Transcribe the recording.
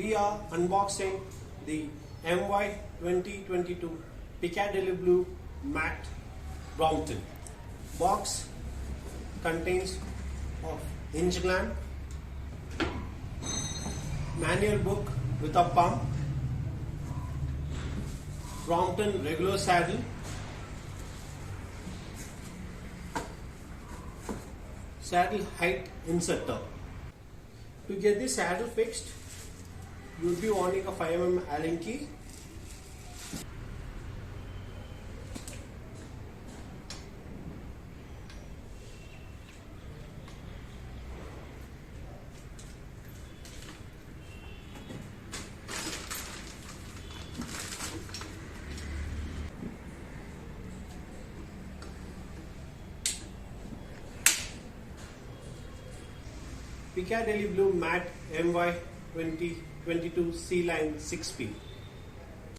we are unboxing the MY 2022 Piccadillyblue matte Brompton. Box contains of hinge clamp, manual book with a pump, Brompton regular saddle, saddle height inserter. To get the saddle fixed, you will be wanting a 5mm Allen key, Piccadillyblue matte MY 2022 C-line 6P.